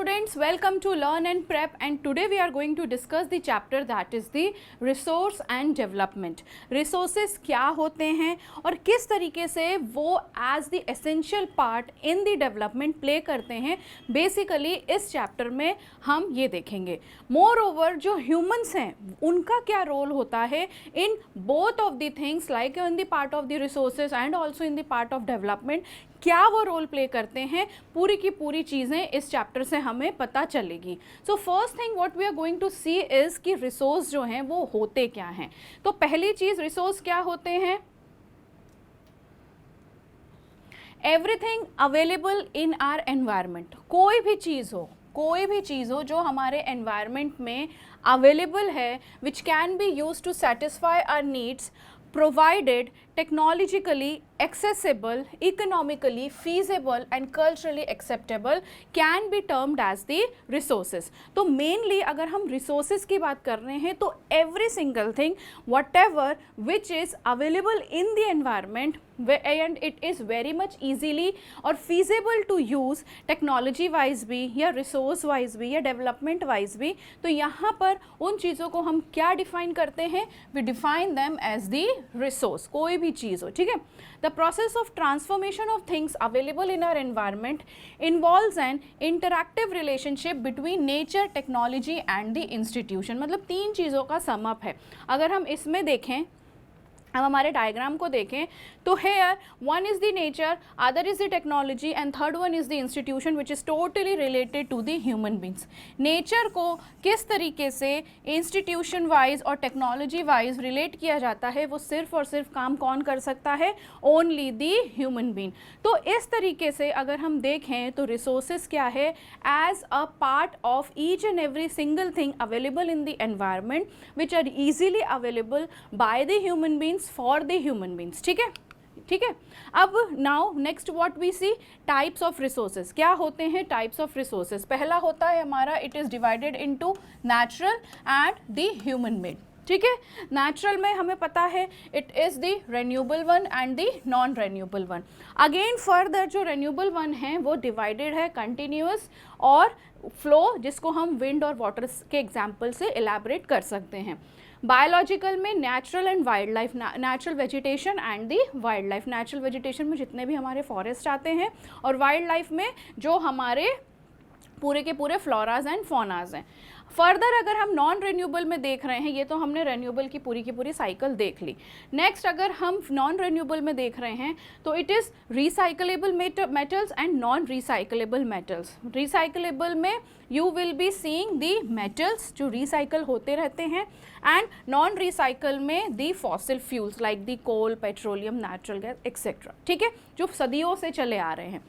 students, welcome to Learn and Prep, and today we are going to discuss the chapter that is the resource and development. Resources क्या होते हैं और किस तरीके से वो as the essential part in the development play करते हैं, basically इस chapter में हम ये देखेंगे. Moreover, जो humans हैं उनका क्या role होता है in both of the things, like in the part of the resources and also in the part of development, क्या वो रोल प्ले करते हैं, पूरी की पूरी चीज़ें इस चैप्टर से हमें पता चलेगी. So first thing what we are going to see is कि रिसोर्स जो हैं वो होते क्या हैं. तो पहली चीज़, रिसोर्स क्या होते हैं? Everything available in our environment. कोई भी चीज़ हो जो हमारे एनवायरनमेंट में अवेलेबल है, which can be use to satisfy our needs, provided technologically accessible, economically feasible and culturally acceptable, can be termed as the resources. तो mainly अगर हम resources की बात कर रहे हैं तो every single thing, whatever which is available in the environment and it is very much easily or feasible to use technology wise भी या resource wise भी या development wise भी, तो यहाँ पर उन चीज़ों को हम क्या define करते हैं? We define them as the resource. कोई भी चीज़ हो, ठीक है. The process of transformation of things available in our environment involves an interactive relationship between nature, technology and the institution. मतलब तीन चीज़ों का sum up है. अगर हम इसमें देखें, अब हमारे डायग्राम को देखें तो here one is the nature, other is the technology and third one is the institution which is totally related to the human beings. Nature को किस तरीके से इंस्टीट्यूशन वाइज और टेक्नोलॉजी वाइज रिलेट किया जाता है, वो सिर्फ और सिर्फ काम कौन कर सकता है? Only the human being. तो इस तरीके से अगर हम देखें तो रिसोर्सेज क्या है? As a part of each and every single thing available in the environment which are easily available by the human beings for the human beings. ठीक है, ठीक है. अब now next what we see, types of resources. क्या होते हैं types of resources? पहला होता है हमारा, it is divided into natural and the human made. ठीक है, नेचुरल में हमें पता है it is the renewable one and the non renewable one. Again further जो रेन्यूएबल वन है वो डिवाइडेड है कंटिन्यूअस और फ्लो, जिसको हम विंड और वाटर के एग्जाम्पल से एलैबोरेट कर सकते हैं. बायोलॉजिकल में natural and wild life, natural vegetation and the wild life. Natural vegetation में जितने भी हमारे फॉरेस्ट आते हैं और वाइल्ड लाइफ में जो हमारे पूरे के पूरे फ्लोराज एंड फौनाज हैं. फर्दर अगर हम नॉन रेन्यूएबल में देख रहे हैं, ये तो हमने रेन्यूएबल की पूरी साइकिल देख ली. नेक्स्ट अगर हम नॉन रेन्यूएबल में देख रहे हैं तो it is recyclable metals and non recyclable metals. Recyclable में you will be seeing the metals जो रिसाइकल होते रहते हैं, एंड नॉन रिसाइकल में the fossil fuels like the coal, petroleum, natural gas etcetera. ठीक है, जो सदियों से चले आ रहे हैं.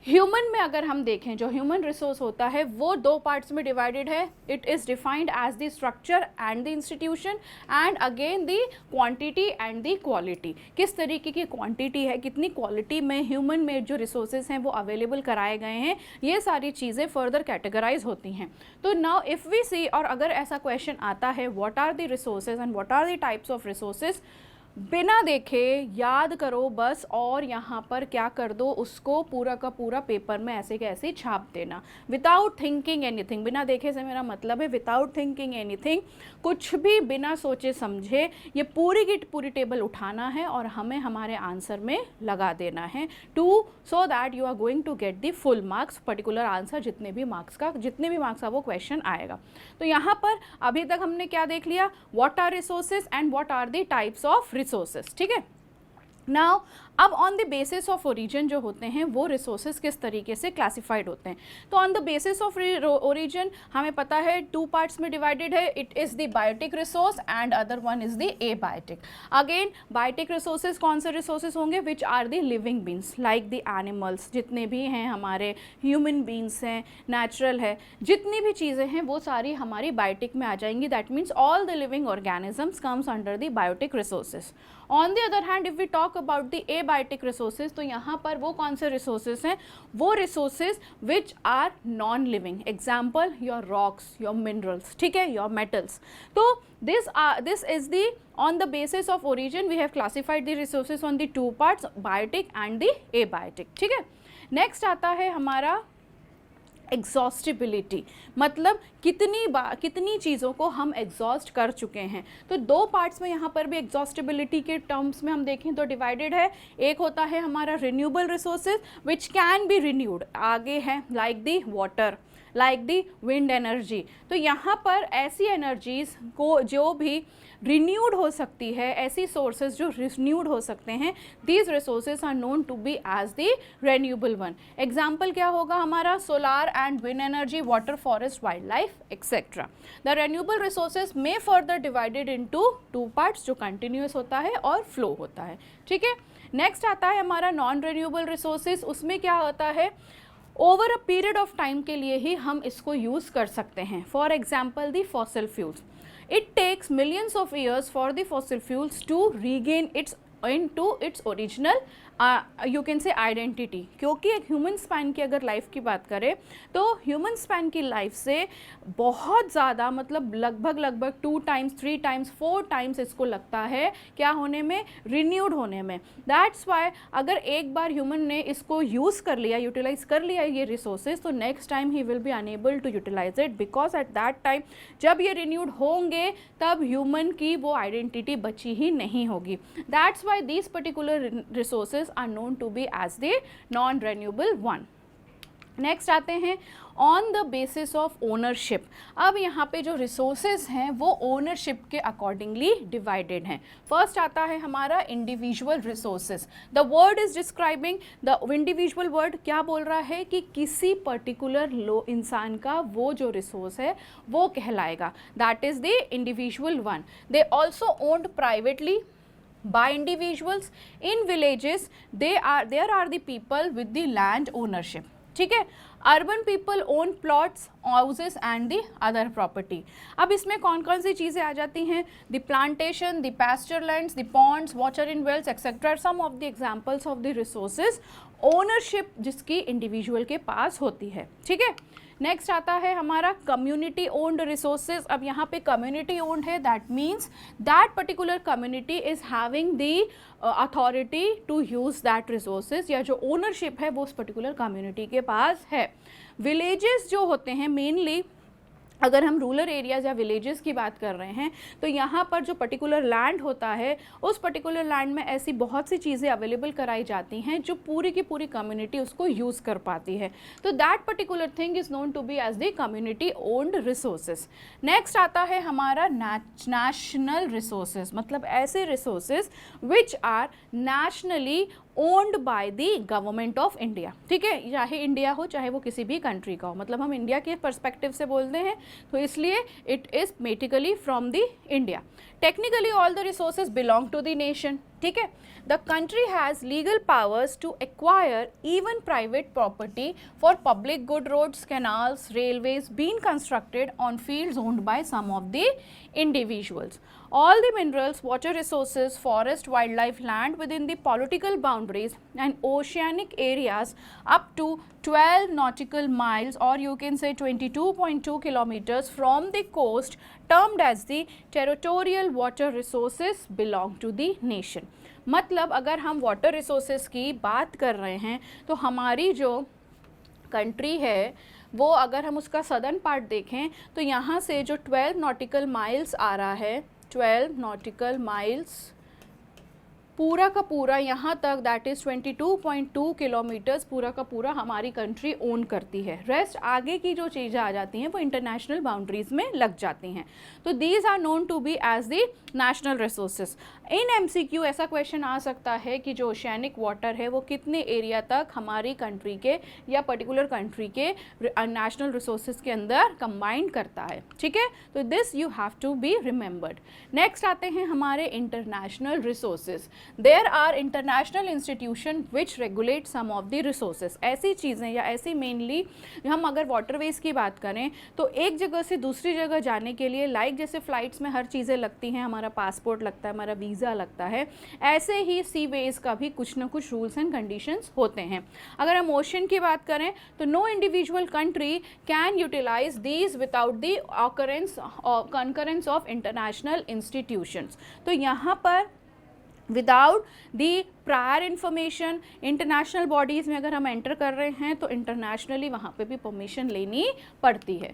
ह्यूमन में अगर हम देखें, जो ह्यूमन रिसोर्स होता है वो दो पार्ट्स में डिवाइडेड है. It is defined as the structure and the institution and again the quantity and the quality. किस तरीके की क्वांटिटी है, कितनी क्वालिटी में ह्यूमन मेड जो रिसोर्सेज हैं वो अवेलेबल कराए गए हैं, ये सारी चीज़ें फर्दर कैटेगराइज होती हैं. तो नाउ इफ़ वी सी, और अगर ऐसा क्वेश्चन आता है what are the resources and what are the types of resources, बिना देखे याद करो बस, और यहाँ पर क्या कर दो, उसको पूरा का पूरा पेपर में ऐसे के ऐसे छाप देना विदाउट थिंकिंग एनीथिंग. बिना देखे से मेरा मतलब है विदाउट थिंकिंग एनीथिंग, कुछ भी बिना सोचे समझे ये पूरी की पूरी टेबल उठाना है और हमें हमारे आंसर में लगा देना है, to so that you are going to get the full marks, particular answer जितने भी मार्क्स का वो क्वेश्चन आएगा. तो यहाँ पर अभी तक हमने क्या देख लिया? What are resources and what are the types of resources. ठीक है. नाउ अब on the basis of origin जो होते हैं वो रिसोर्सेज किस तरीके से क्लासिफाइड होते हैं? तो on the basis of origin हमें पता है टू पार्ट्स में डिवाइडेड है. It is the biotic resource and other one is the abiotic. Again biotic resources कौन से रिसोर्सेज होंगे? Which are the living beings like the animals, जितने भी हैं हमारे ह्यूमन बींग्स हैं, नेचुरल है, जितनी भी चीज़ें हैं वो सारी हमारी बायोटिक में आ जाएंगी. That means all the living organisms comes under the biotic resources. On the other hand if we talk about the abiotic resources, तो यहाँ पर वो कौन से रिसोर्सेज हैं? वो resources which are non living. Example your rocks, your minerals, ठीक है, योर मेटल्स. तो this is the on the basis of origin we have classified the resources on the two parts, biotic and the abiotic. ठीक है. Next आता है हमारा exhaustibility मतलब कितनी चीज़ों को हम एग्जॉस्ट कर चुके हैं। तो दो पार्ट्स में यहाँ पर भी एग्जॉस्टिबिलिटी के टर्म्स में हम देखें तो डिवाइडेड है। एक होता है हमारा renewable resources which can B renewed, आगे है like the water, like the wind energy. तो यहाँ पर ऐसी एनर्जीज को जो भी रिन्यूड हो सकती है, ऐसी सोर्सेज जो रिन्यूड हो सकते हैं, these resources are known to be as the renewable one. Example क्या होगा हमारा, solar and wind energy, water, forest, wild life etcetera. The renewable resources में further divided into two parts, जो कंटिन्यूस होता है और फ्लो होता है। ठीक है, नेक्स्ट आता है हमारा नॉन रेन्यूएबल रिसोर्सेज। उसमें क्या होता है, over a period of time के लिए ही हम इसको यूज़ कर सकते हैं। For example the fossil fuels, it takes millions of years for the fossil fuels to regain its original you can से आइडेंटिटी। क्योंकि एक ह्यूमन स्पैन की अगर लाइफ की बात करें तो ह्यूमन स्पैन की लाइफ से बहुत ज़्यादा मतलब लगभग 2 टाइम्स 3 टाइम्स 4 टाइम्स इसको लगता है क्या होने में, रिन्यूड होने में। दैट्स वाई अगर एक बार ह्यूमन ने इसको यूज़ कर लिया, यूटिलाइज कर लिया ये रिसोर्सेज, तो next time he will be enable to utilize it, because at that time जब ये रिन्यूड होंगे तब ह्यूमन की वो आइडेंटिटी बची ही नहीं होगी। That's why these particular resources are known to be as the non-renewable one. Next आते हैं on the basis of ownership. अब यहाँ पे जो रिसोर्सेज हैं वो ओनरशिप के अकॉर्डिंगली डिवाइडेड हैं। फर्स्ट आता है हमारा individual resources. The word is describing the individual word क्या बोल रहा है कि किसी पर्टिकुलर इंसान का वो जो रिसोर्स है वो कहलाएगा, that is the individual one. They also owned privately by individuals in villages. There are the people with the land ownership. ठीक है, urban people own plots, houses and the other property. अब इसमें कौन कौन सी चीज़ें आ जाती हैं, the plantation, the pasture lands, the ponds, water in wells etcetera, some of the examples of the resources ownership जिसकी इंडिविजुअल के पास होती है। ठीक है, नेक्स्ट आता है हमारा कम्युनिटी ओन्ड रिसोर्सेज। अब यहाँ पे कम्युनिटी ओन्ड है, that means that particular community is having the authority to use that resources, या जो ओनरशिप है वो उस पर्टिकुलर कम्युनिटी के पास है। विलेजेस जो होते हैं मेनली, अगर हम रूरल एरियाज़ या विलेजेस की बात कर रहे हैं तो यहाँ पर जो पर्टिकुलर लैंड होता है उस पर्टिकुलर लैंड में ऐसी बहुत सी चीज़ें अवेलेबल कराई जाती हैं जो पूरी की पूरी कम्युनिटी उसको यूज़ कर पाती है। तो that particular thing is known to be as the community owned resources. Next आता है हमारा नेशनल रिसोर्सेज, मतलब ऐसे resources which are nationally owned by the government of India. ठीक है, चाहे इंडिया हो चाहे वो किसी भी कंट्री का हो, मतलब हम इंडिया के पर्सपेक्टिव से बोलते हैं तो इसलिए इट इज़ मेटिकली from the India. Technically all the resources belong to the nation. ठीक है, the country has legal powers to acquire even private property for public good, roads, canals, railways been constructed on fields owned by some of the individuals. All the minerals, water resources, forest, wildlife, land within the political boundaries and oceanic areas up to 12 nautical miles, or you can say 22.2 kilometers from the coast, termed as the territorial water resources belong to the nation. मतलब अगर हम water resources की बात कर रहे हैं तो हमारी जो कंट्री है वो अगर हम उसका सदर्न पार्ट देखें तो यहाँ से जो 12 नॉटिकल माइल्स आ रहा है, 12 नॉटिकल माइल्स पूरा का पूरा यहाँ तक, दैट इज़ 22.2 किलोमीटर्स पूरा का पूरा हमारी कंट्री ओन करती है। रेस्ट आगे की जो चीज़ें आ जाती हैं वो इंटरनेशनल बाउंड्रीज में लग जाती हैं। तो these are known to be as the national resources. In MCQ ऐसा क्वेश्चन आ सकता है कि जो ओशियानिक वाटर है वो कितने एरिया तक हमारी कंट्री के या पर्टिकुलर कंट्री के नेशनल रिसोर्सेज के अंदर कंबाइंड करता है। ठीक है, तो this you have to be remembered. Next आते हैं हमारे international resources. There are international institution which regulate some of the resources. ऐसी चीज़ें या ऐसी मेनली हम अगर वाटरवेज की बात करें तो एक जगह से दूसरी जगह जाने के लिए लाइक जैसे फ़्लाइट्स में हर चीज़ें लगती हैं, हमारा पासपोर्ट लगता है, हमारा वीज़ा लगता है, ऐसे ही सी वेज का भी कुछ ना कुछ रूल्स एंड कंडीशंस होते हैं। अगर हम ओशन की बात करें तो no individual country can utilize these without the occurrence concurrence of international institutions. तो यहाँ पर without the prior information. International bodies में अगर हम एंटर कर रहे हैं तो इंटरनेशनली वहाँ पे भी परमिशन लेनी पड़ती है।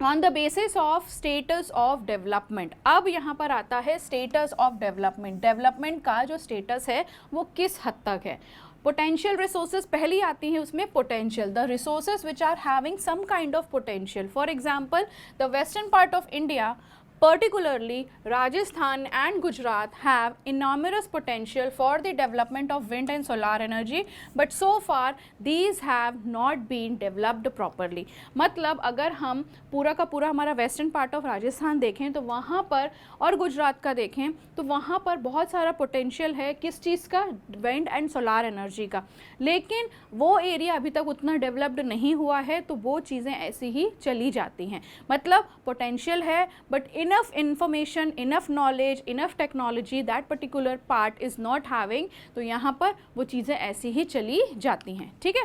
On the basis of status of development, अब यहाँ पर आता है स्टेटस ऑफ डेवलपमेंट। डेवलपमेंट का जो स्टेटस है वो किस हद तक है। पोटेंशियल रिसोर्सेज पहली आती हैं उसमें, potential, the resources which are having some kind of potential. For example the western part of India, particularly Rajasthan and Gujarat, have enormous potential for the development of wind and solar energy, but so far these have not been developed properly। मतलब अगर हम पूरा का पूरा हमारा western part of Rajasthan देखें तो वहाँ पर, और गुजरात का देखें तो वहाँ पर बहुत सारा पोटेंशियल है किस चीज़ का, विंड एंड सोलार एनर्जी का, लेकिन वो एरिया अभी तक उतना डेवलप्ड नहीं हुआ है, तो वो चीज़ें ऐसी ही चली जाती हैं। मतलब पोटेंशियल है but enough information, enough knowledge, enough technology that particular part is not having, तो यहाँ पर वो चीज़ें ऐसी ही चली जाती हैं। ठीक है।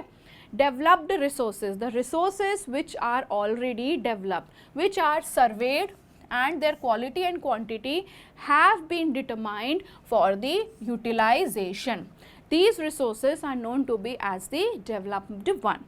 Developed resources, the resources which are already developed, which are surveyed and their quality and quantity have been determined for the utilization. These resources are known to be as the developed one.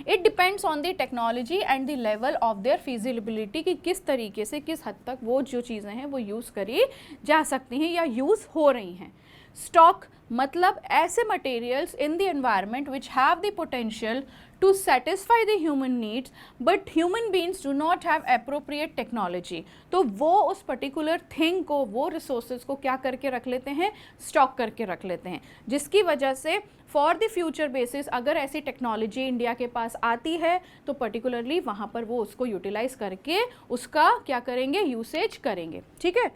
It depends on the technology and the level of their feasibility, कि किस तरीके से किस हद तक वो जो चीज़ें हैं वो यूज़ करी जा सकती हैं या यूज़ हो रही हैं। स्टॉक मतलब ऐसे materials in the environment which have the potential to satisfy the human needs but human beings do not have appropriate technology, तो वो उस particular thing को, वो resources को क्या करके रख लेते हैं, स्टॉक करके रख लेते हैं, जिसकी वजह से फॉर द फ्यूचर बेसिस अगर ऐसी टेक्नोलॉजी इंडिया के पास आती है तो पर्टिकुलरली वहाँ पर वो उसको यूटिलाइज करके उसका क्या करेंगे, यूसेज करेंगे। ठीक है।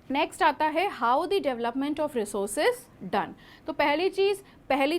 नेक्स्ट आता है how the development of resources done. तो पहली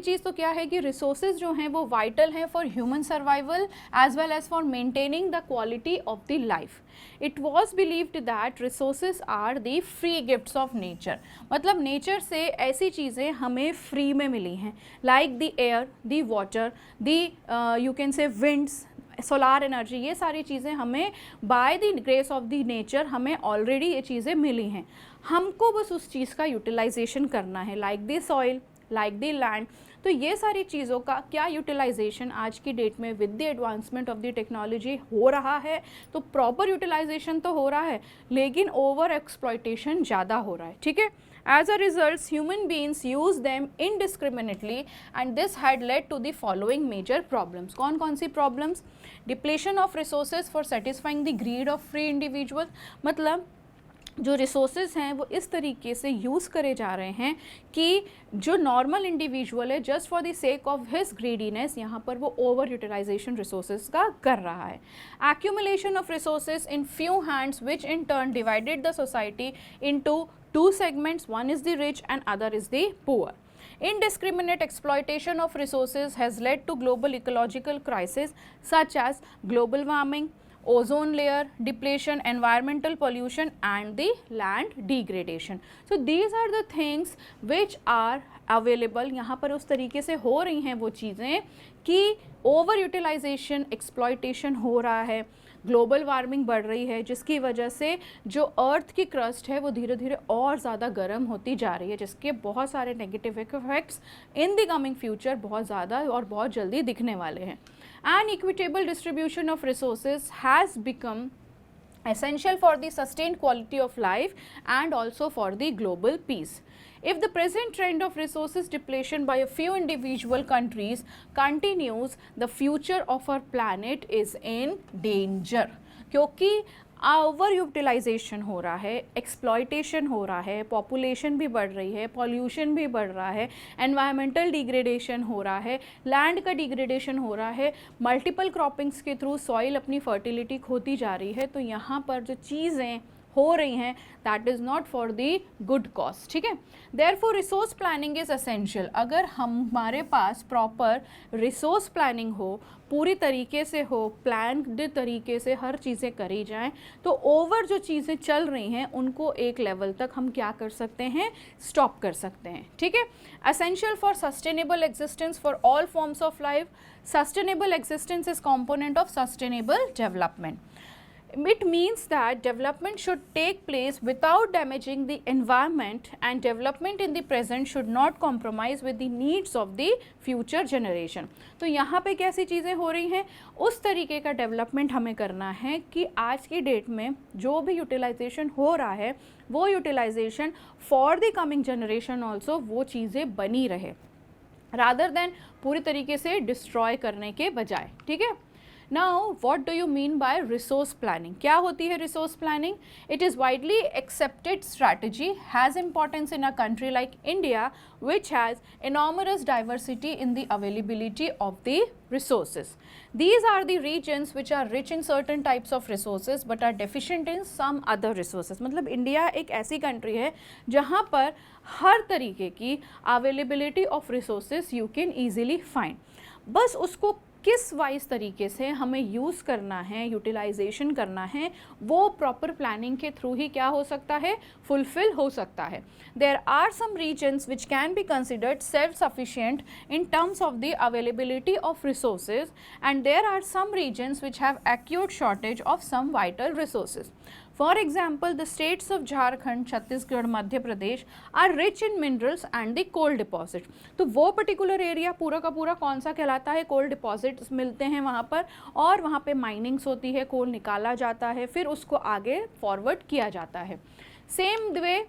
चीज़ तो क्या है कि रिसोर्सेज जो हैं वो वाइटल हैं for human survival as well as for maintaining the quality of the life. It was believed that resources are the free gifts of nature, मतलब नेचर से ऐसी चीज़ें हमें फ्री में मिली हैं, like the air, the water, the you can say winds, solar energy, ये सारी चीज़ें हमें by the grace of the nature हमें ऑलरेडी ये चीज़ें मिली हैं, हमको बस उस चीज़ का यूटिलाइजेशन करना है, like the soil, like the land. तो ये सारी चीज़ों का क्या यूटिलाइजेशन आज की डेट में with the advancement of the technology हो रहा है। तो प्रॉपर यूटिलाइजेशन तो हो रहा है लेकिन ओवर एक्सप्लॉयटेशन ज़्यादा हो रहा है। ठीक है। As a result, human beings use them indiscriminately and this had led to the following major problems. कौन सी problems? Depletion of resources for satisfying the greed of free individuals, मतलब जो रिसोर्सेज हैं वो इस तरीके से यूज़ करे जा रहे हैं कि जो नॉर्मल इंडिविजुअल है just for the sake of his greediness यहाँ पर वो ओवर यूटिलाइजेशन रिसोर्सेज का कर रहा है। Accumulation of resources in few hands which in turn divided the society into two segments, one is the rich and other is the poor. Indiscriminate exploitation of resources has led to global ecological crises such as global warming, ozone layer depletion, environmental pollution and the land degradation. So these are the things which are available, यहाँ पर उस तरीके से हो रही हैं वो चीज़ें कि ओवर यूटिलाइजेशन, एक्सप्लॉयटेशन हो रहा है, ग्लोबल वार्मिंग बढ़ रही है, जिसकी वजह से जो अर्थ की क्रस्ट है वो धीरे धीरे और ज़्यादा गर्म होती जा रही है, जिसके बहुत सारे negative effects in the coming future बहुत ज़्यादा और बहुत जल्दी दिखने वाले हैं। An equitable distribution of resources has become essential for the sustained quality of life and also for the global peace. If the present trend of resources depletion by a few individual countries continues, the future of our planet is in danger. क्योंकि over utilisation हो रहा है, exploitation हो रहा है, population भी बढ़ रही है, पॉल्यूशन भी बढ़ रहा है, एनवायरमेंटल डिग्रेडेशन हो रहा है, लैंड का डिग्रेडेशन हो रहा है, मल्टीपल क्रॉपिंग्स के थ्रू सॉइल अपनी फर्टिलिटी खोती जा रही है। तो यहाँ पर जो चीज़ें हो रही हैं that is not for the good cause. ठीक है। Therefore resource planning is essential. अगर हमारे पास प्रॉपर रिसोर्स प्लानिंग हो, पूरी तरीके से हो, प्लान्ड तरीके से हर चीज़ें करी जाएं, तो ओवर जो चीज़ें चल रही हैं उनको एक लेवल तक हम क्या कर सकते हैं, स्टॉप कर सकते हैं। ठीक है। Essential for sustainable existence for all forms of life. Sustainable existence is component of sustainable development. It means that development should take place without damaging the environment, and development in the present should not compromise with the needs of the future generation. तो यहाँ पे कैसी चीज़ें हो रही हैं, उस तरीके का डेवलपमेंट हमें करना है कि आज की डेट में जो भी यूटिलाइजेशन हो रहा है वो utilization for the coming generation also वो चीज़ें बनी रहे, रादर देन पूरी तरीके से डिस्ट्रॉय करने के बजाय. ठीक है. Now, what do you mean by resource planning? क्या होती है resource planning? It is widely accepted strategy, has importance in a country like India, which has enormous diversity in the availability of the resources. These are the regions which are rich in certain types of resources but are deficient in some other resources. मतलब India एक ऐसी country है जहाँ पर हर तरीके की availability of resources you can easily find. बस उसको किस वाइज तरीके से हमें यूज़ करना है, यूटिलाइजेशन करना है, वो प्रॉपर प्लानिंग के थ्रू ही क्या हो सकता है, फुलफिल हो सकता है. There are some regions which can be considered self sufficient in terms of the availability of resources, and there are some regions which have acute shortage of some vital resources. For example, the states of Jharkhand, Chhattisgarh, Madhya Pradesh are rich in minerals and the coal deposit. तो वो particular area पूरा का पूरा कौन सा कहलाता है, coal deposits मिलते हैं वहाँ पर, और वहाँ पे माइनिंग्स होती है, कोल निकाला जाता है, फिर उसको आगे फॉरवर्ड किया जाता है. Same way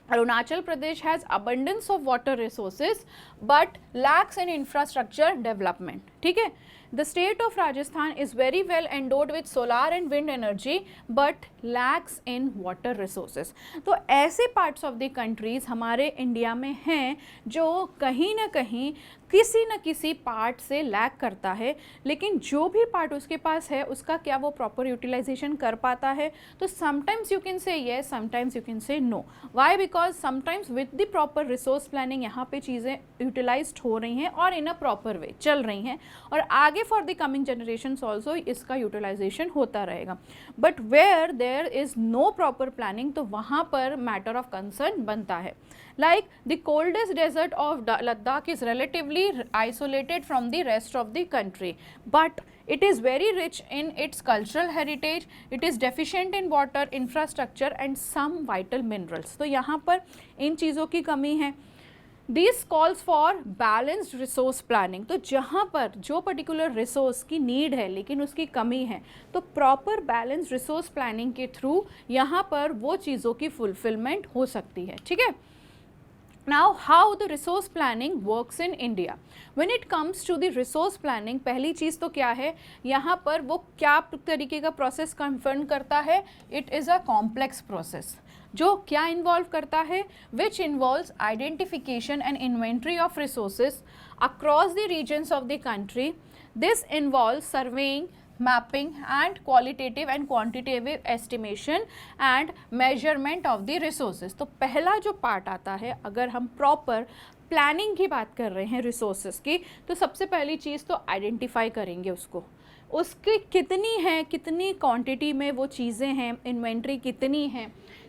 Arunachal Pradesh has abundance of water resources but lacks in infrastructure development. ठीक है. The state of Rajasthan is very well endowed with solar and wind energy but lacks in water resources. तो ऐसे parts of the countries हमारे India में हैं जो कहीं ना कहीं किसी न किसी पार्ट से लैक करता है, लेकिन जो भी पार्ट उसके पास है उसका क्या वो प्रॉपर यूटिलाइजेशन कर पाता है. तो sometimes you can say yes, sometimes you can say no. Why? Because sometimes with the proper resource planning यहाँ पे चीज़ें यूटिलाइज्ड हो रही हैं और इन अ प्रॉपर वे चल रही हैं, और आगे for the coming generations also इसका यूटिलाइजेशन होता रहेगा. But where there is no proper planning, तो वहाँ पर मैटर ऑफ कंसर्न बनता है. Like the coldest desert of Ladakh is relatively isolated from the rest of the country, but it is very rich in its cultural heritage. It is deficient in water, infrastructure and some vital minerals. तो यहाँ पर इन चीज़ों की कमी है. This calls for balanced resource planning. तो जहाँ पर जो particular resource की need है लेकिन उसकी कमी है, तो proper balanced resource planning के थ्रू यहाँ पर वो चीज़ों की fulfillment हो सकती है. ठीक है. Now, how the resource planning works in India? When it comes to the resource planning, पहली चीज़ तो क्या है, यहाँ पर वो क्या तरीके का प्रोसेस कन्फर्म करता है. It is a complex process. जो क्या इन्वॉल्व करता है, which involves identification and inventory of resources across the regions of the country. This involves surveying, mapping and qualitative and quantitative estimation and measurement of the resources. तो पहला जो part आता है, अगर हम प्रॉपर प्लानिंग की बात कर रहे हैं रिसोर्सेज की, तो सबसे पहली चीज़ तो आइडेंटिफाई करेंगे उसकी कितनी है, कितनी क्वांटिटी में वो चीज़ें हैं, इन्वेंट्री कितनी है,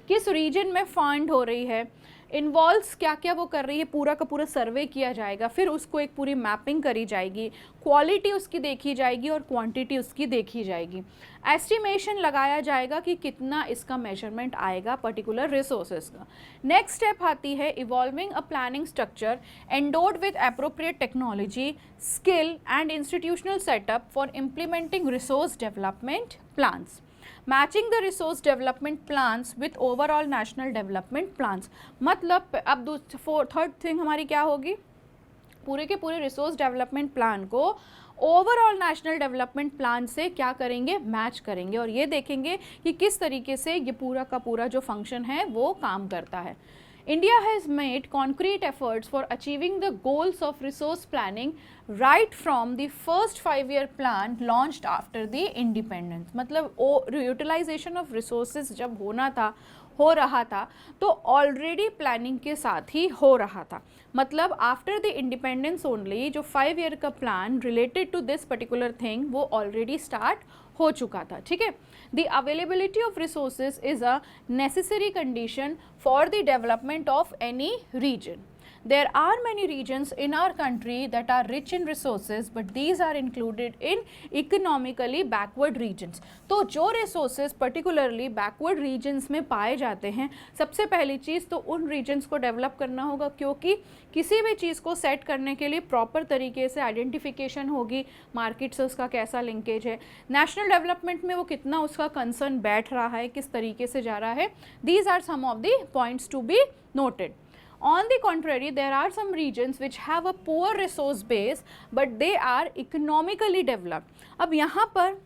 किस रीजन में फाइंड हो रही है, इन्वॉल्व्स क्या क्या वो कर रही है, पूरा का पूरा सर्वे किया जाएगा, फिर उसको एक पूरी मैपिंग करी जाएगी, क्वालिटी उसकी देखी जाएगी और क्वांटिटी उसकी देखी जाएगी, एस्टिमेशन लगाया जाएगा कि कितना इसका मेजरमेंट आएगा पर्टिकुलर रिसोर्सेज का. नेक्स्ट स्टेप आती है evolving a planning structure endowed with appropriate technology, skill and institutional setup for implementing resource development plans. Matching the resource development plans with overall national development plans. मतलब अब third thing हमारी क्या होगी, पूरे के पूरे रिसोर्स डेवलपमेंट प्लान को overall national development plan से क्या करेंगे, मैच करेंगे, और ये देखेंगे कि किस तरीके से ये पूरा का पूरा जो फंक्शन है वो काम करता है. India has made concrete efforts for achieving the goals of resource planning right from the first 5-year plan launched after the independence. मतलब utilization of resources जब हो रहा था तो ऑलरेडी प्लानिंग के साथ ही हो रहा था. मतलब आफ्टर द इंडिपेंडेंस ओनली जो 5 ईयर का plan related to this particular thing वो ऑलरेडी स्टार्ट हो चुका था. ठीक है. The availability of resources is a necessary condition for the development of any region. There are many regions in our country that are rich in resources, but these are included in economically backward regions. तो जो resources particularly backward regions में पाए जाते हैं, सबसे पहली चीज़ तो उन regions को develop करना होगा, क्योंकि किसी भी चीज़ को सेट करने के लिए प्रॉपर तरीके से आइडेंटिफिकेशन होगी, मार्केट से उसका कैसा लिंकेज है, नेशनल डेवलपमेंट में वो कितना उसका कंसर्न बैठ रहा है, किस तरीके से जा रहा है. These are some of the points to be noted. On the contrary, there are some regions which have a poor resource base but they are economically developed. अब यहाँ पर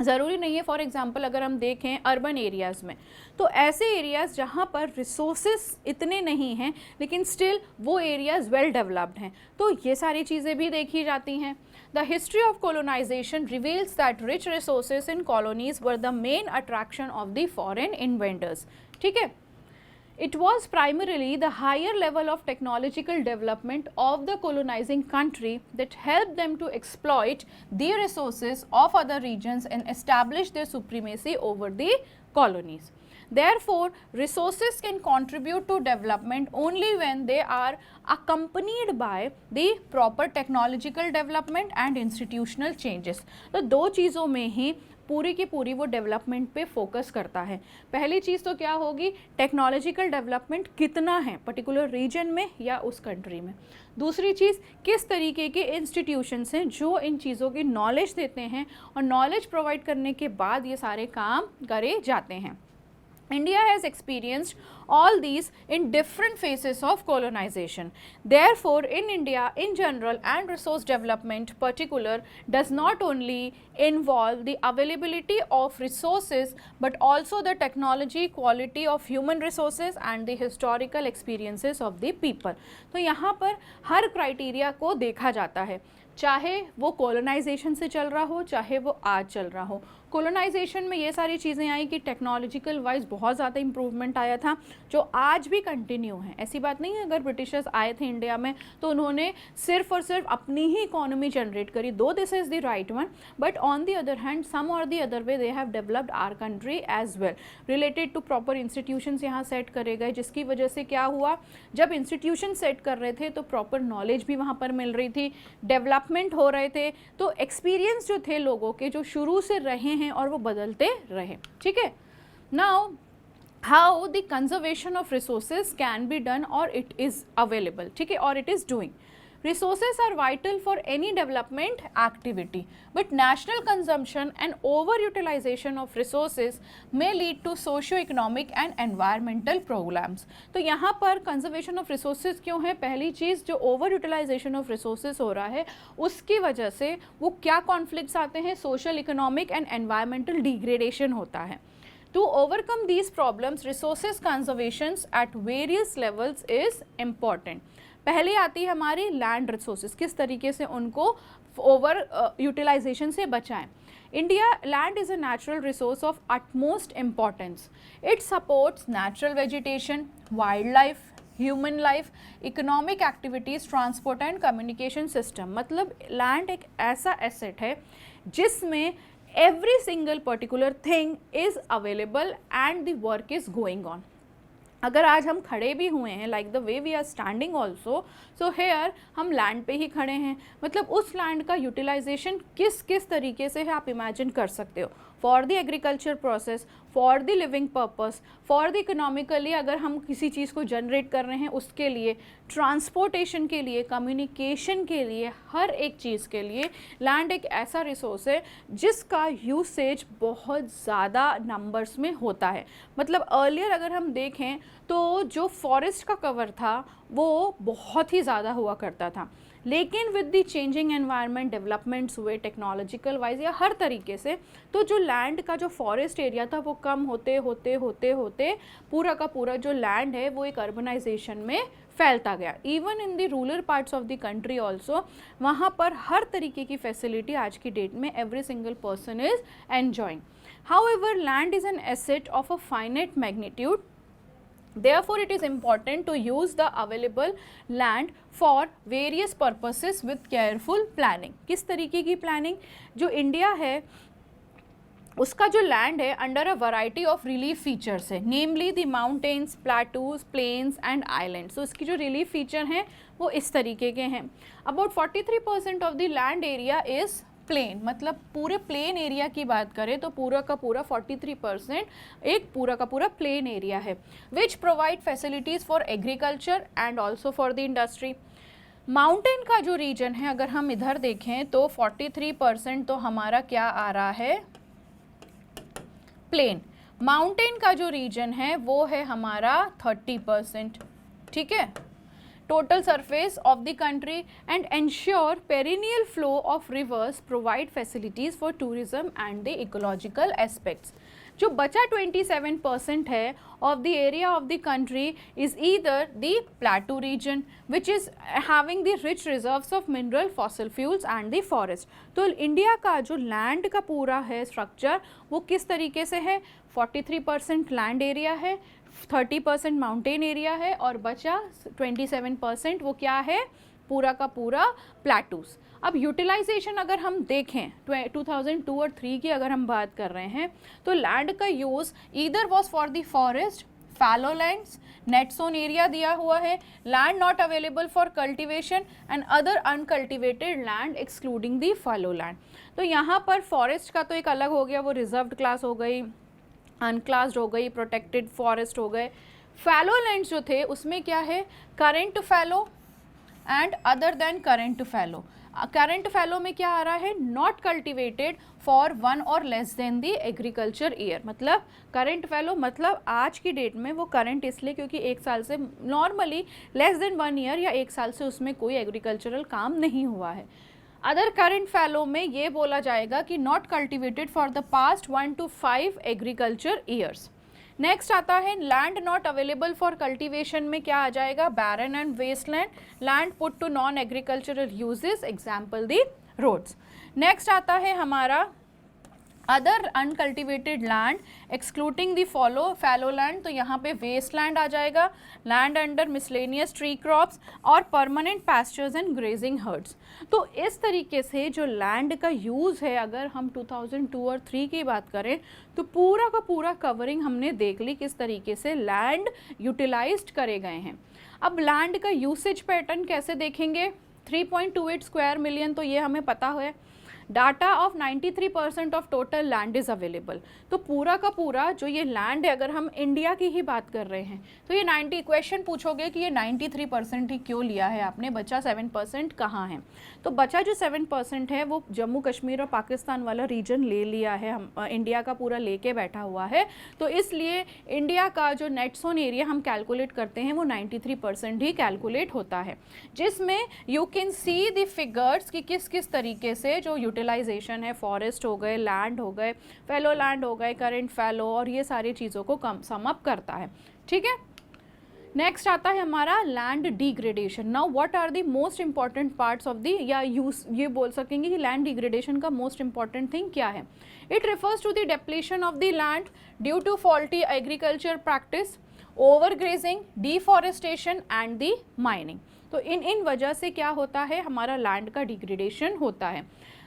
ज़रूरी नहीं है, फॉर एग्जांपल अगर हम देखें अर्बन एरियाज़ में, तो ऐसे एरियाज़ जहाँ पर रिसोर्सेस इतने नहीं हैं लेकिन स्टिल वो एरियाज़ वेल डेवलप्ड हैं, तो ये सारी चीज़ें भी देखी जाती हैं. The history of colonization reveals that rich resources in colonies were the main attraction of the foreign inventors. ठीक है, it was primarily the higher level of technological development of the colonizing country that helped them to exploit the resources of other regions and establish their supremacy over the colonies. Therefore, resources can contribute to development only when they are accompanied by the proper technological development and institutional changes. तो दो चीज़ों में ही पूरी की पूरी वो development पे focus करता है. पहली चीज़ तो क्या होगी, टेक्नोलॉजिकल डेवलपमेंट कितना है पर्टिकुलर रीजन में या उस कंट्री में. दूसरी चीज़, किस तरीके के इंस्टीट्यूशंस हैं जो इन चीज़ों की नॉलेज देते हैं और नॉलेज प्रोवाइड करने के बाद ये सारे काम करे जाते हैं. India has experienced all these in different phases of colonization. Therefore, in India in general and resource development particular does not only involve the availability of resources but also the technology, quality of human resources and the historical experiences of the people. तो यहाँ पर हर criteria को देखा जाता है, चाहे वो colonisation से चल रहा हो चाहे वो आज चल रहा हो. कॉलोनाइजेशन में ये सारी चीज़ें आई कि टेक्नोलॉजिकल वाइज बहुत ज़्यादा इम्प्रूवमेंट आया था जो आज भी कंटिन्यू है. ऐसी बात नहीं है अगर ब्रिटिशर्स आए थे इंडिया में तो उन्होंने सिर्फ और सिर्फ अपनी ही इकोनॉमी जनरेट करी, though this is the right one, but on the other hand some और the other way they have developed our country as well related to proper institutions यहाँ सेट करे गए, जिसकी वजह से क्या हुआ, जब इंस्टीट्यूशन सेट कर रहे थे तो प्रॉपर नॉलेज भी वहाँ पर मिल रही थी, डेवलपमेंट हो रहे थे, तो एक्सपीरियंस जो थे लोगों के जो शुरू से रहे हैं और वो बदलते रहे. ठीक है, now how the conservation of resources can be done और इट इज़ अवेलेबल. ठीक है, और it is doing. Resources are vital for any development activity, but national consumption and overutilization of resources may lead to socio-economic and environmental problems. तो यहाँ पर conservation of resources क्यों है, पहली चीज़ जो overutilization of resources हो रहा है उसकी वजह से वो क्या conflicts आते हैं, social, economic and environmental degradation होता है. To overcome these problems, resources conservation at various levels is important. पहले आती है हमारी लैंड रिसोर्सेज, किस तरीके से उनको ओवर यूटिलाइजेशन से बचाएं. India land is a natural resource of utmost importance. It supports natural vegetation, wild life, human life, economic activities, transport and communication system. मतलब लैंड एक ऐसा एसेट है जिसमें every single particular thing is available and the work is going on. अगर आज हम खड़े भी हुए हैं like the way we are standing also, so here हम लैंड पे ही खड़े हैं, मतलब उस लैंड का यूटिलाइजेशन किस किस तरीके से है आप इमेजिन कर सकते हो. For the agriculture process, for the living purpose, for the economically अगर हम किसी चीज़ को जनरेट कर रहे हैं उसके लिए, ट्रांसपोर्टेशन के लिए, कम्युनिकेशन के लिए, हर एक चीज़ के लिए लैंड एक ऐसा रिसोर्स है जिसका यूसेज बहुत ज़्यादा नंबर्स में होता है. मतलब अर्लियर अगर हम देखें तो जो फॉरेस्ट का कवर था वो बहुत ही ज़्यादा हुआ करता था, लेकिन with the changing environment, developments हुए टेक्नोलॉजिकल वाइज या हर तरीके से, तो जो लैंड का जो फॉरेस्ट एरिया था वो कम होते होते होते होते पूरा का पूरा जो लैंड है वो एक अर्बनाइजेशन में फैलता गया. Even in the rural parts of the country also, वहाँ पर हर तरीके की फैसिलिटी आज की डेट में every single person is enjoying. However land is an asset of a finite magnitude. Therefore, it is important to use the available land for various purposes with careful planning. किस तरीके की planning? जो India है उसका जो land है under a variety of relief features है, namely the mountains, plateaus, plains and islands. तो इसकी जो रिलीफ फीचर हैं वो इस तरीके के हैं। About 43% of the land area is plain, मतलब पूरे प्लेन एरिया की बात करें तो पूरा का पूरा 43% एक पूरा का पूरा प्लेन एरिया है, which provide facilities for agriculture and also for the industry. Mountain का जो रीजन है अगर हम इधर देखें तो 43% तो हमारा क्या आ रहा है, प्लेन। माउंटेन का जो रीजन है वो है हमारा 30%, ठीक है, total surface of the country, and ensure perennial flow of rivers, provide facilities for tourism and the ecological aspects. जो बचा 27% है of the area of the country is either the plateau region which is having the rich reserves of mineral, fossil fuels and the forest. तो India का जो land का पूरा है structure वो किस तरीके से है, 43% लैंड एरिया है, 30% माउंटेन एरिया है और बचा 27% वो क्या है, पूरा का पूरा प्लेटूस। अब यूटिलाइजेशन अगर हम देखें 2002 और 3 की अगर हम बात कर रहे हैं तो लैंड का use either was for the forest, fallow lands, net sown area दिया हुआ है, land not available for cultivation and other uncultivated land excluding the fallow land. तो यहाँ पर फॉरेस्ट का तो एक अलग हो गया, वो रिजर्व्ड क्लास हो गई, अनक्लास्ड हो गई, प्रोटेक्टेड फॉरेस्ट हो गए। फैलो लैंड्स जो थे उसमें क्या है, current fallow and other than current fallow. Current fallow में क्या आ रहा है, नॉट कल्टिवेटेड फॉर 1 और less than the agriculture year. मतलब करंट फैलो मतलब आज की डेट में वो करंट इसलिए क्योंकि एक साल से नॉर्मली लेस देन 1 ईयर या एक साल से उसमें कोई एग्रीकल्चरल काम नहीं हुआ है। अदर करंट फैलो में ये बोला जाएगा कि not cultivated for the past 1 to 5 agriculture years. Next आता है land not available for cultivation में क्या आ जाएगा, barren and wasteland, land put to non agricultural uses, example the roads. Next आता है हमारा other uncultivated land excluding the fallow land, तो यहाँ पे वेस्ट लैंड आ जाएगा, land under miscellaneous tree crops और permanent pastures and grazing herds. तो इस तरीके से जो लैंड का यूज़ है अगर हम 2002 और 3 की बात करें तो पूरा का पूरा कवरिंग हमने देख ली किस तरीके से लैंड यूटिलाइज्ड करे गए हैं। अब लैंड का यूसेज पैटर्न कैसे देखेंगे, 3.28 स्क्वायर मिलियन तो ये हमें पता है, data of 93% of total land is available. तो पूरा का पूरा जो ये लैंड है अगर हम इंडिया की ही बात कर रहे हैं तो ये 90, क्वेश्चन पूछोगे कि ये 93% ही क्यों लिया है आपने, बचा 7% कहाँ है। तो बचा जो 7% है वो जम्मू कश्मीर और पाकिस्तान वाला रीजन ले लिया है, हम इंडिया का पूरा लेके बैठा हुआ है। तो इसलिए इंडिया का जो नेट सोन एरिया हम कैलकुलेट करते हैं वो 93% ही कैलकुलेट होता है, जिसमें you can see the figures कि किस किस तरीके से जो यूटिलाइजेशन है, फॉरेस्ट हो गए, लैंड हो गए, फैलो लैंड हो गए, करंट फैलो और ये सारी चीज़ों को कम सम अप करता है, ठीक है। नेक्स्ट आता है हमारा land degradation. Now what are the most important parts of the, या यूज ये बोल सकेंगे कि लैंड डिग्रेडेशन का मोस्ट इंपॉर्टेंट थिंग क्या है। It refers to the depletion of the land due to faulty agriculture practice, overgrazing, deforestation and the mining. तो इन वजह से क्या होता है, हमारा लैंड का डिग्रेडेशन होता है।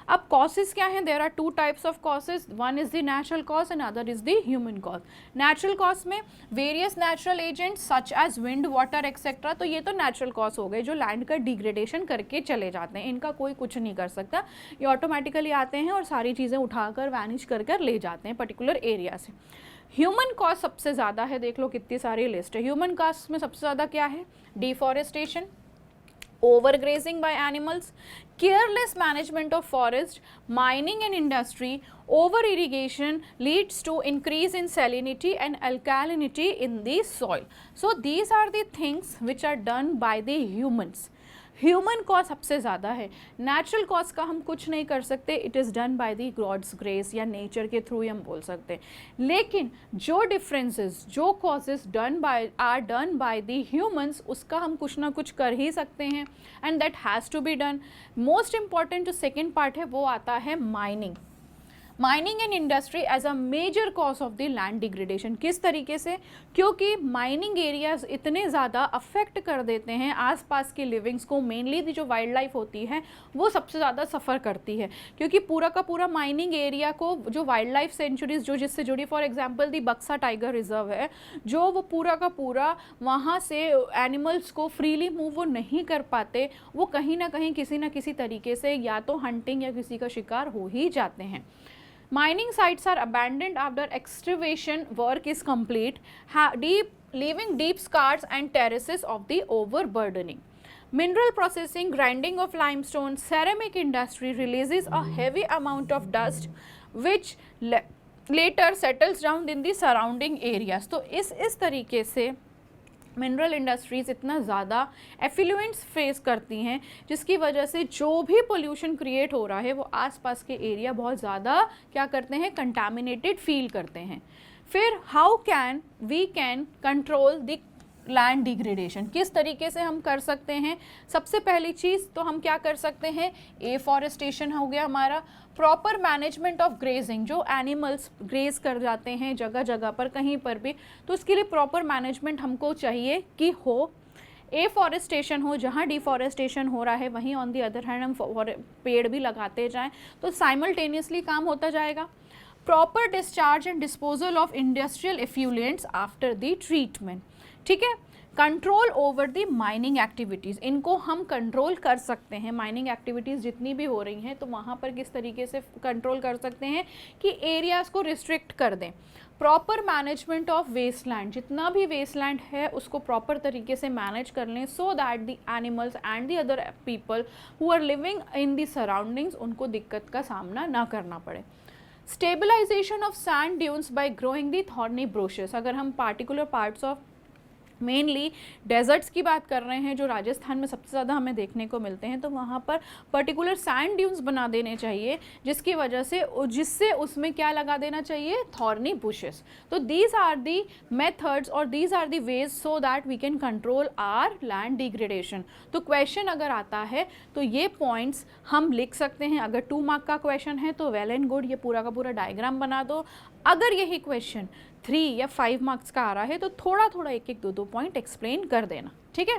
अब कॉसेस क्या हैं, there are 2 types of causes, one is the natural cause and other is the human cause. Natural cause में various natural agents such as wind, water etcetera, तो ये तो नेचुरल कॉज हो गए जो लैंड का डिग्रेडेशन करके चले जाते हैं, इनका कोई कुछ नहीं कर सकता, ये ऑटोमेटिकली आते हैं और सारी चीज़ें उठाकर वैनिश कर ले जाते हैं पर्टिकुलर एरिया से। ह्यूमन कॉज सबसे ज़्यादा है, देख लो कितनी सारी लिस्ट है। ह्यूमन कॉज में सबसे ज़्यादा क्या है, deforestation, overgrazing by animals, careless management of forest, mining and industry, over irrigation leads to increase in salinity and alkalinity in the soil. So these are the things which are done by the humans. Human cause सबसे ज़्यादा है, natural cause का हम कुछ नहीं कर सकते, it is done by the god's grace या नेचर के थ्रू ही हम बोल सकते हैं। लेकिन जो डिफरेंसेस, जो causes done by the humans, उसका हम कुछ ना कुछ कर ही सकते हैं and that has to be done. Most important जो सेकेंड पार्ट है वो आता है mining. Mining and industry as a major cause of the land degradation. किस तरीके से? क्योंकि माइनिंग एरियाज इतने ज़्यादा अफेक्ट कर देते हैं आसपास के लिविंग्स को, मेनली जो वाइल्ड लाइफ होती है वो सबसे ज़्यादा सफ़र करती है, क्योंकि पूरा का पूरा माइनिंग एरिया को जो वाइल्ड लाइफ सेंचुरीज जो जिससे जुड़ी, फॉर एग्जांपल दी बक्सा टाइगर रिजर्व है, जो वो पूरा का पूरा वहाँ से एनिमल्स को फ्रीली मूव वो नहीं कर पाते, वो कहीं ना कहीं किसी ना किसी तरीके से या तो हंटिंग या किसी का शिकार हो ही जाते हैं। Mining sites are abandoned after excavation work is complete, leaving deep scars and terraces of the overburdening. Mineral processing, grinding of limestone, ceramic industry releases a heavy amount of dust which later settles down in the surrounding areas. तो इस तरीके से mineral industries इतना ज़्यादा effluents face करती हैं, जिसकी वजह से जो भी पोल्यूशन क्रिएट हो रहा है वो आसपास के एरिया बहुत ज़्यादा क्या करते हैं, कंटामिनेटेड फील करते हैं। फिर how can we can control the land degradation, किस तरीके से हम कर सकते हैं? सबसे पहली चीज़ तो हम क्या कर सकते हैं, एफॉरेस्टेशन हो गया हमारा, प्रॉपर मैनेजमेंट ऑफ ग्रेजिंग, जो एनिमल्स ग्रेज कर जाते हैं जगह जगह पर कहीं पर भी, तो उसके लिए प्रॉपर मैनेजमेंट हमको चाहिए कि हो। एफॉरेस्टेशन हो, जहाँ डिफॉरेस्टेशन हो रहा है वहीं ऑन दी अदर हैंड हम पेड़ भी लगाते जाएं, तो साइमल्टेनियसली काम होता जाएगा। Proper discharge and disposal of industrial effluents after the treatment, ठीक है। Control over the mining activities, इनको हम कंट्रोल कर सकते हैं। माइनिंग एक्टिविटीज़ जितनी भी हो रही हैं तो वहाँ पर किस तरीके से कंट्रोल कर सकते हैं कि एरियाज़ को रिस्ट्रिक्ट कर दें। प्रॉपर मैनेजमेंट ऑफ वेस्टलैंड, जितना भी वेस्टलैंड है उसको प्रॉपर तरीके से मैनेज कर लें, so that the animals and the other people who are living in the surroundings उनको दिक्कत का सामना ना करना पड़े। Stabilization of sand dunes by growing the thorny brushes, अगर हम particular parts of mainly deserts की बात कर रहे हैं जो राजस्थान में सबसे ज़्यादा हमें देखने को मिलते हैं, तो वहाँ पर पर्टिकुलर सैंड ड्यून्स बना देने चाहिए, जिसकी वजह से जिससे उसमें क्या लगा देना चाहिए, थॉर्नी बुशेस। तो दीज आर दी मेथड्स और these are the ways so that we can control our land degradation. तो क्वेश्चन अगर आता है तो ये पॉइंट्स हम लिख सकते हैं। अगर 2 मार्क का क्वेश्चन है तो वेल एंड गुड, ये पूरा का पूरा डायग्राम बना दो। अगर यही क्वेश्चन 3 या 5 मार्क्स का आ रहा है तो थोड़ा थोड़ा एक 2 पॉइंट एक्सप्लेन कर देना, ठीक है।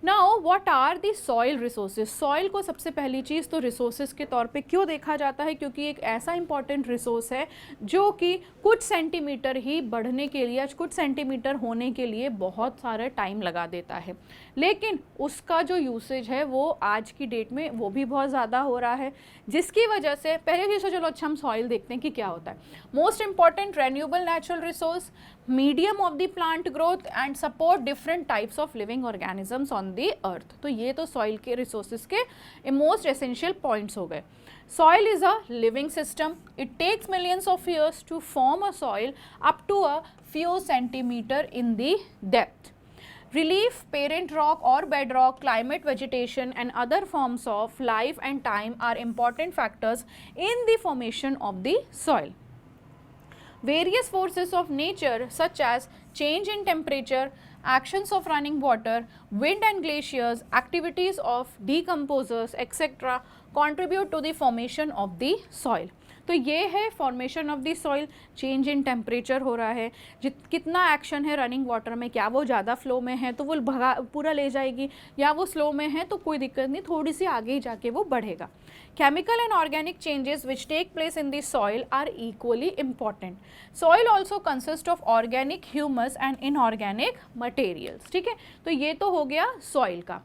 Now what are the soil resources, soil को सबसे पहली चीज़ तो रिसोर्सेज के तौर पे क्यों देखा जाता है, क्योंकि एक ऐसा इंपॉर्टेंट रिसोर्स है जो कि कुछ सेंटीमीटर ही बढ़ने के लिए, कुछ सेंटीमीटर होने के लिए बहुत सारा टाइम लगा देता है, लेकिन उसका जो यूसेज है वो आज की डेट में वो भी बहुत ज़्यादा हो रहा है, जिसकी वजह से पहले चीज़ तो चलो अच्छा हम सॉइल देखते हैं कि क्या होता है। Most important renewable natural resource, medium of the plant growth and support different types of living organisms on the earth. तो ये तो सॉइल के रिसोर्सेज के मोस्ट एसेंशियल पॉइंट्स हो गए। Soil is a living system. It takes millions of years to form a soil up to a few centimeter in the depth. Relief, parent rock or bedrock, climate, vegetation and other forms of life and time are important factors in the formation of the soil. Various forces of nature such as change in temperature, actions of running water, wind and glaciers, activities of decomposers, etc. contribute to the formation of the soil. तो ये है formation of the soil. Change in temperature हो रहा है, कितना action है running water में, क्या वो ज़्यादा फ्लो में है तो वो भगा पूरा ले जाएगी, या वो स्लो में है तो कोई दिक्कत नहीं, थोड़ी सी आगे ही जाके वो बढ़ेगा। Chemical and organic changes which take place in the soil are equally important. Soil also consists of organic humus and inorganic materials, ठीक है। तो ये तो हो गया सॉइल का।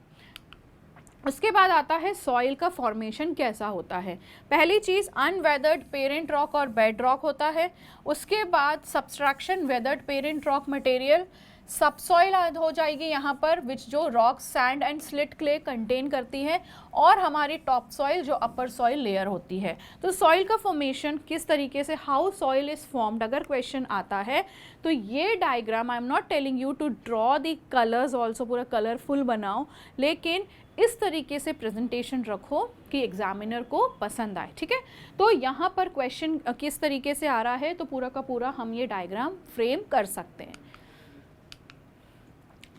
उसके बाद आता है सॉइल का फॉर्मेशन कैसा होता है। पहली चीज़ अनवेदर्ड पेरेंट रॉक और बेड रॉक होता है। उसके बाद subtraction weathered parent rock material, subsoil हो जाएगी यहाँ पर विच जो rock sand and slit clay contain करती है, और हमारी टॉप सॉइल जो अपर सॉइल लेयर होती है। तो सॉइल का फॉर्मेशन किस तरीके से, हाउ सॉइल इज़ फॉर्म्ड, अगर क्वेश्चन आता है तो ये diagram I am not telling you to draw the colours also, पूरा कलरफुल बनाओ, लेकिन इस तरीके से प्रेजेंटेशन रखो कि एग्जामिनर को पसंद आए, ठीक है। तो यहाँ पर क्वेश्चन किस तरीके से आ रहा है तो पूरा का पूरा हम ये डायग्राम फ्रेम कर सकते हैं।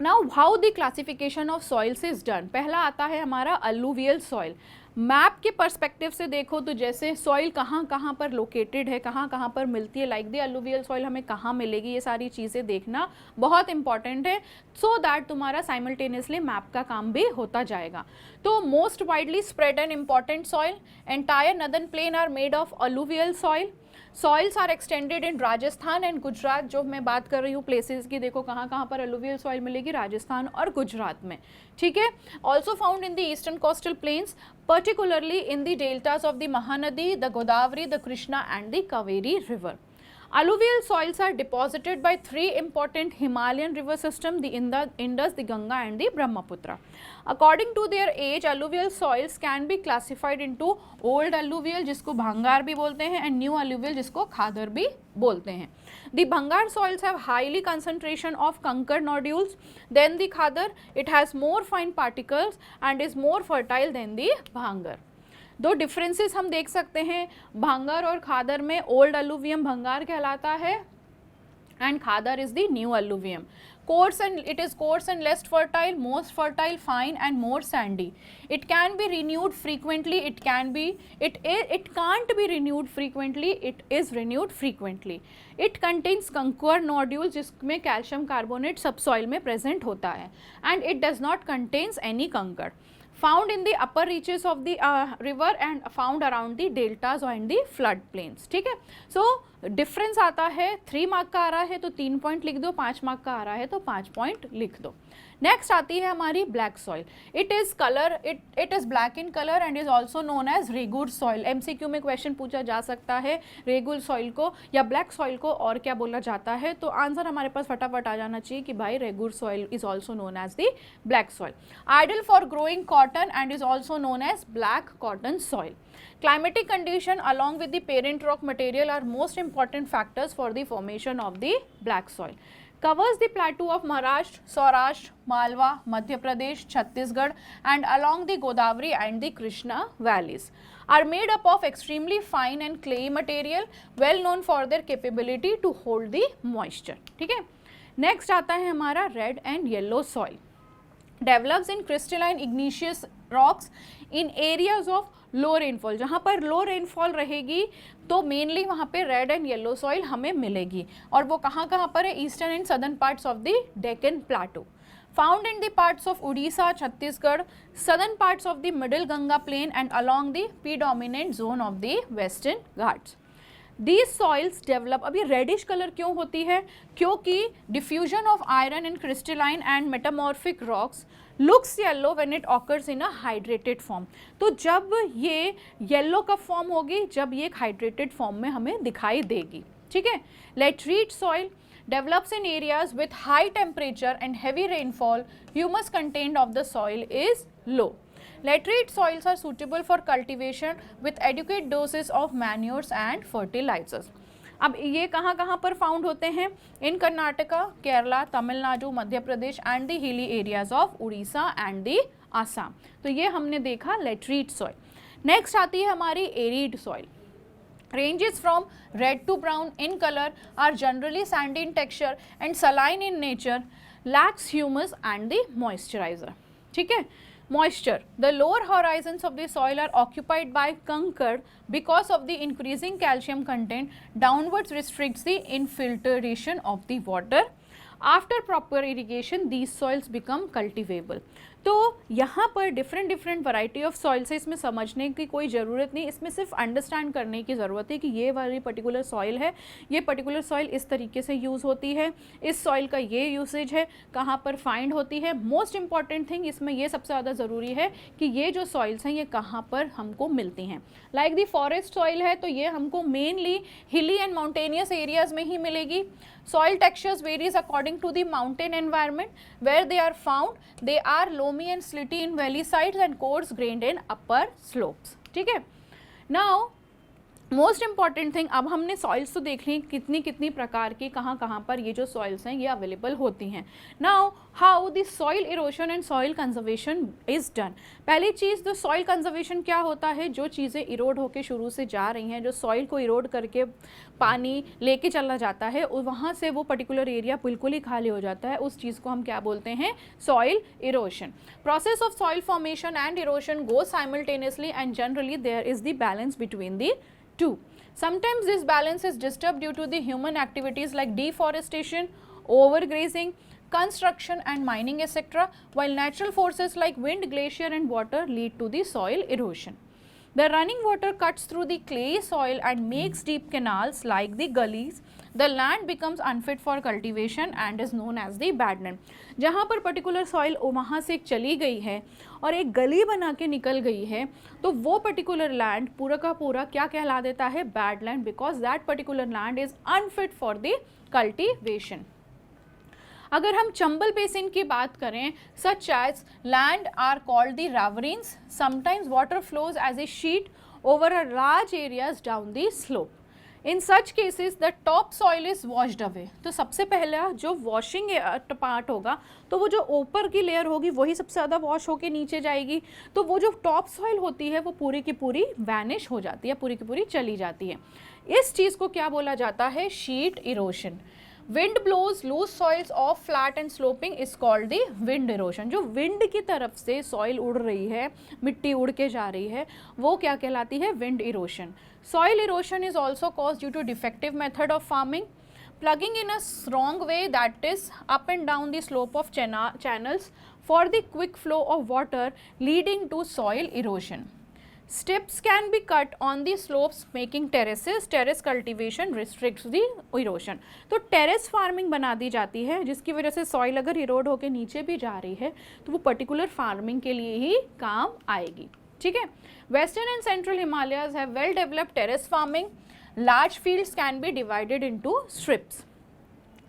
Now how the classification of soils is done. पहला आता है हमारा अलूवियल सॉइल। मैप के पर्सपेक्टिव से देखो तो जैसे सॉइल कहाँ कहाँ पर लोकेटेड है, कहाँ कहाँ पर मिलती है, लाइक द अलुवियल सॉइल हमें कहाँ मिलेगी, ये सारी चीज़ें देखना बहुत इंपॉर्टेंट है, सो दैट तुम्हारा साइमल्टेनियसली मैप का काम भी होता जाएगा। तो most widely spread and important soil, entire northern plain are made of alluvial soil. Soils are extended in Rajasthan and Gujarat, जो मैं बात कर रही हूँ प्लेसेस की, देखो कहाँ कहाँ पर अलुवियल सॉइल मिलेगी, राजस्थान और गुजरात में, ठीक है। Also found in the eastern coastal planes, particularly in the deltas of the Mahanadi, the Godavari, the Krishna and the Kaveri river. Alluvial soils are deposited by three important Himalayan river systems, the Indus, the Ganga and the Brahmaputra. According to their age, alluvial soils can be classified into old alluvial, जिसको भांगार भी बोलते हैं, and new alluvial, जिसको खादर भी बोलते हैं. The Bhangar soils have highly concentration of conker nodules than the Khadar. It has more fine particles and is more fertile than the Bhangar. दो differences हम देख सकते हैं, भांगर और खादर में ओल्ड अलुवियम भंगार कहलाता है and khadar is the new alluvium. Coarse and it is coarse and less fertile, most fertile, fine and more sandy. It can be renewed frequently. It can't be renewed frequently. It is renewed frequently. It contains conker nodules जिसमें calcium carbonate subsoil में present होता है, and it does not contains any conker. Found in the upper reaches of the river and found around the deltas and the flood plains. ठीक है, so difference आता है 3 mark का आ रहा है तो 3 पॉइंट लिख दो, 5 मार्क का आ रहा है तो 5 पॉइंट लिख दो. नेक्स्ट आती है हमारी black soil. It is black in colour and is also known as regur soil. MCQ में क्वेश्चन पूछा जा सकता है रेगुर सॉइल को या ब्लैक सॉइल को और क्या बोला जाता है, तो आंसर हमारे पास फटाफट आ जाना चाहिए कि भाई regur soil is also known as the black soil. Ideal for growing cotton and is also known as black cotton soil. Climatic condition along with the parent rock material are most important factors for the formation of the black soil. Covers the plateau of Maharashtra, Saurashtra, Malwa, Madhya Pradesh, Chhattisgarh and along the Godavari and the Krishna valleys. Are made up of extremely fine and clayey material well known for their capability to hold the moisture. ठीक है, next आता है हमारा red and yellow soil. Develops in crystalline igneous rocks in areas of low rainfall. जहाँ पर लो rainfall रहेगी तो mainly वहाँ पे रेड एंड येलो सॉइल हमें मिलेगी, और वो कहाँ कहाँ पर है, eastern and southern parts of the Deccan plateau. Found in the parts of Orissa, Chhattisgarh, southern parts of the middle Ganga plain and along the predominant zone of the western Ghats. These soils develop. अभी reddish colour क्यों होती है, क्योंकि diffusion of iron in crystalline and metamorphic rocks looks yellow when it occurs in a hydrated form. तो जब ये yellow कब form होगी, जब ये एक हाइड्रेटेड फॉर्म में हमें दिखाई देगी. ठीक है. लेटरीट soil develops in areas with high temperature and heavy rainfall. Humus content of the soil is low. Laterite soils are suitable for cultivation with adequate doses of manures and fertilizers. अब ये कहाँ कहाँ पर फाउंड होते हैं, in Karnataka, Kerala, Tamil Nadu, Madhya Pradesh and the hilly areas of Orissa and the Assam. तो ये हमने देखा लेटरीट सॉइल. नेक्स्ट आती है हमारी arid soil. Ranges from red to brown in color, are generally sandy in texture and saline in nature, lacks humus and the moisturizer. ठीक है. Moisture. The lower horizons of the soil are occupied by conker because of the increasing calcium content. Downwards restricts the infiltration of the water. After proper irrigation, these soils become cultivable. तो यहाँ पर different variety of soil से इसमें समझने की कोई ज़रूरत नहीं, इसमें सिर्फ अंडरस्टैंड करने की ज़रूरत है कि ये वाली पर्टिकुलर सॉइल है, ये पर्टिकुलर सॉइल इस तरीके से यूज़ होती है, इस सॉइल का ये यूसेज है, कहाँ पर फाइंड होती है. मोस्ट इंपॉर्टेंट थिंग इसमें ये सबसे ज़्यादा ज़रूरी है कि ये जो सॉइल्स हैं ये कहाँ पर हमको मिलती हैं. लाइक दी फॉरेस्ट सॉइल है तो ये हमको मेनली हिली एंड माउंटेनियस एरियाज़ में ही मिलेगी. Soil textures varies according to the mountain environment where they are found. They are loamy and slitty in valley sides and coarse grained in upper slopes. ठीक है. Now most important thing, अब हमने soils तो देख ली कितनी कितनी प्रकार की कहाँ कहाँ पर ये जो सॉइल्स हैं ये अवेलेबल होती हैं. Now how the soil erosion and soil conservation is done. पहली चीज़ तो सॉइल कंजर्वेशन क्या होता है, जो चीज़ें इरोड होकर शुरू से जा रही हैं, जो सॉइल को इरोड करके पानी लेके चला जाता है और वहाँ से वो पर्टिकुलर एरिया बिल्कुल ही खाली हो जाता है, उस चीज़ को हम क्या बोलते हैं, soil erosion. Process of soil formation and erosion go simultaneously and generally there is the balance between the two. Sometimes this balance is disturbed due to the human activities like deforestation, overgrazing, construction and mining etc., while natural forces like wind, glacier and water lead to the soil erosion. The running water cuts through the clay soil and makes deep canals like the gullies. The land becomes unfit for cultivation and is known as the badland. जहाँ पर particular soil वहाँ से चली गई है और एक गली बना के निकल गई है, तो वो पर्टिकुलर लैंड पूरा का पूरा क्या कहला देता है, bad land, because that particular land is unfit for the cultivation. अगर हम चंबल बेसिन की बात करें, such as land are called the ravines. Sometimes water flows as a sheet over a large areas down the slope. In such cases the top soil is washed away. तो सबसे पहला जो washing part होगा, तो वो जो ऊपर की लेयर होगी वही सबसे ज़्यादा वॉश होके नीचे जाएगी, तो वो जो टॉप सॉइल होती है वो पूरी की पूरी वैनिश हो जाती है, पूरी की पूरी चली जाती है. इस चीज़ को क्या बोला जाता है, sheet erosion. Wind blows loose soils off flat and sloping is called the wind erosion. जो विंड की तरफ से सॉइल उड़ रही है, मिट्टी उड़ के जा रही है, वो क्या कहलाती है, wind erosion. Soil erosion is also cause due to defective method of farming, plugging in a wrong way, that is up and down the slope of channels for the quick flow of water, leading to soil erosion. Steps can be cut on the slopes making terraces. Terrace cultivation restricts the erosion. तो terrace farming बना दी जाती है, जिसकी वजह से soil अगर इरोड होकर नीचे भी जा रही है तो वो पर्टिकुलर फार्मिंग के लिए ही काम आएगी. ठीक है. Western and central Himalayas have well developed terrace farming. Large fields can be divided into strips.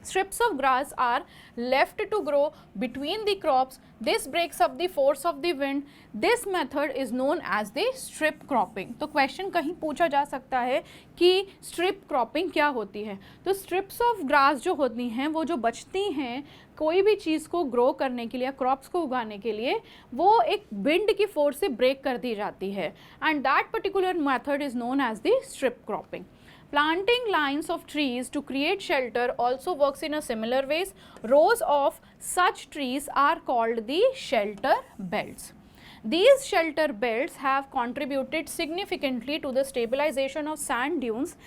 Strips of grass are left to grow between the crops. This breaks up the force of the wind. This method is known as the strip cropping. तो question कहीं पूछा जा सकता है कि strip cropping क्या होती है. तो स्ट्रिप्स ऑफ ग्रास जो होती हैं, वो जो बचती हैं कोई भी चीज़ को ग्रो करने के लिए, क्रॉप्स को उगाने के लिए, वो एक विंड की फोर्स से ब्रेक कर दी जाती है, and that particular method is known as the strip cropping. Planting lines of trees to create shelter also works in a similar ways. Rows of such trees are called the shelter belts. These shelter belts have contributed significantly to the stabilization of sand dunes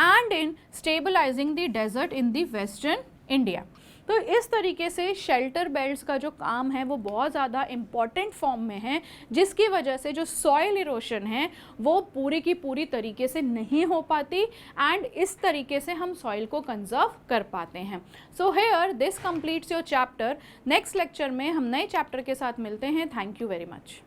and in stabilizing the desert in the western India. तो इस तरीके से shelter belts का जो काम है वो बहुत ज़्यादा इम्पॉर्टेंट फॉर्म में है, जिसकी वजह से जो सॉइल इरोशन है वो पूरी की पूरी तरीके से नहीं हो पाती, एंड इस तरीके से हम सॉइल को कंजर्व कर पाते हैं. So here this completes your chapter. Next lecture में हम नए चैप्टर के साथ मिलते हैं. Thank you very much.